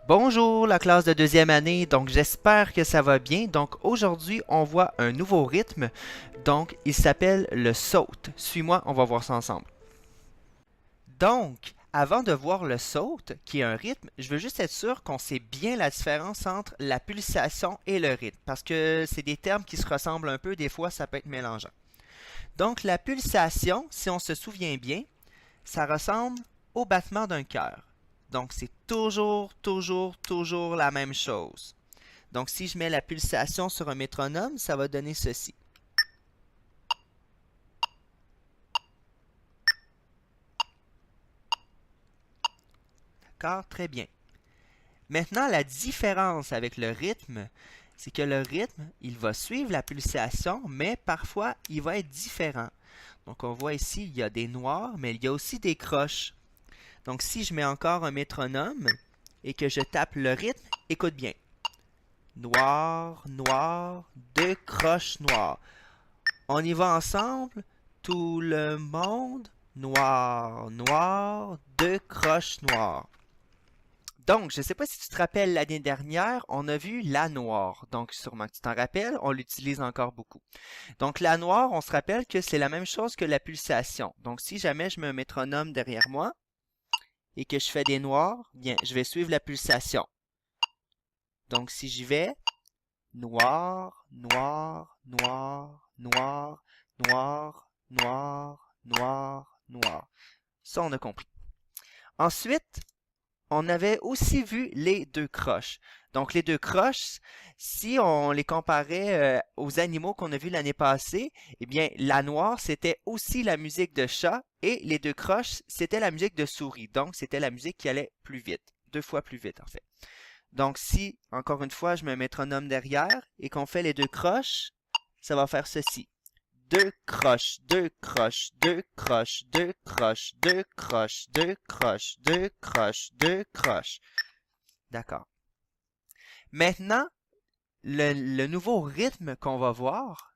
Bonjour la classe de deuxième année, donc j'espère que ça va bien. Donc aujourd'hui on voit un nouveau rythme, donc il s'appelle le saut. Suis-moi, on va voir ça ensemble. Donc, avant de voir le saut, qui est un rythme, je veux juste être sûr qu'on sait bien la différence entre la pulsation et le rythme, parce que c'est des termes qui se ressemblent un peu, des fois ça peut être mélangeant. Donc la pulsation, si on se souvient bien, ça ressemble au battement d'un cœur. Donc, c'est toujours la même chose. Donc, si je mets la pulsation sur un métronome, ça va donner ceci. D'accord? Très bien. Maintenant, la différence avec le rythme, c'est que le rythme, il va suivre la pulsation, mais parfois, il va être différent. Donc, on voit ici, il y a des noirs, mais il y a aussi des croches. Donc, si je mets encore un métronome et que je tape le rythme, écoute bien. Noir, noir, deux croches noires. On y va ensemble. Tout le monde. Noir, noir, deux croches noires. Donc, je ne sais pas si tu te rappelles, l'année dernière, on a vu la noire. Donc, sûrement que tu t'en rappelles, on l'utilise encore beaucoup. Donc, la noire, on se rappelle que c'est la même chose que la pulsation. Donc, si jamais je mets un métronome derrière moi et que je fais des noirs, bien, je vais suivre la pulsation. Donc, si j'y vais, noir, noir, noir, noir, noir, noir, noir, noir. Ça, on a compris. Ensuite, on avait aussi vu les deux croches. Donc, les deux croches, si on les comparait aux animaux qu'on a vus l'année passée, eh bien, la noire, c'était aussi la musique de chat et les deux croches, c'était la musique de souris. Donc, c'était la musique qui allait plus vite. Deux fois plus vite, en fait. Donc, si, encore une fois, je mets un métronome derrière et qu'on fait les deux croches, ça va faire ceci. Deux croches, deux croches, deux croches, deux croches, deux croches, deux croches, deux croches, deux croches. D'accord. Maintenant, le nouveau rythme qu'on va voir,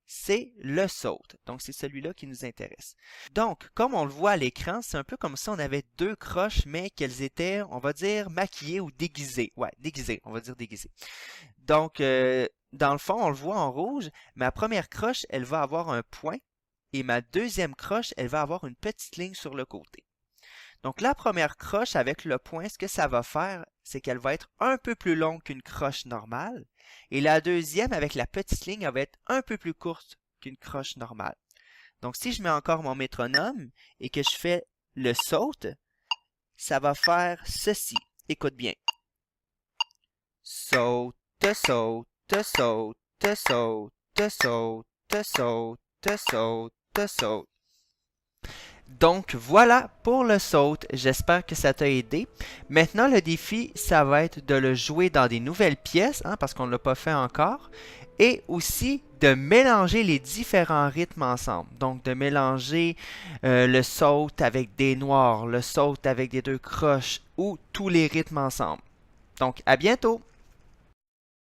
c'est le saut. Donc, c'est celui-là qui nous intéresse. Donc, comme on le voit à l'écran, c'est un peu comme si on avait deux croches, mais qu'elles étaient, on va dire, maquillées ou déguisées. Ouais, déguisées, on va dire déguisées. Donc, dans le fond, on le voit en rouge. Ma première croche, elle va avoir un point. Et ma deuxième croche, elle va avoir une petite ligne sur le côté. Donc, la première croche avec le point, ce que ça va faire, c'est qu'elle va être un peu plus longue qu'une croche normale. Et la deuxième, avec la petite ligne, elle va être un peu plus courte qu'une croche normale. Donc, si je mets encore mon métronome et que je fais le saut, ça va faire ceci. Écoute bien. Saute, saute, saute, saute, saute, saute, saute, saute. Donc voilà pour le saut. J'espère que ça t'a aidé. Maintenant, le défi, ça va être de le jouer dans des nouvelles pièces, hein, parce qu'on ne l'a pas fait encore, et aussi de mélanger les différents rythmes ensemble. Donc de mélanger le saut avec des noirs, le saut avec des deux croches ou tous les rythmes ensemble. Donc à bientôt!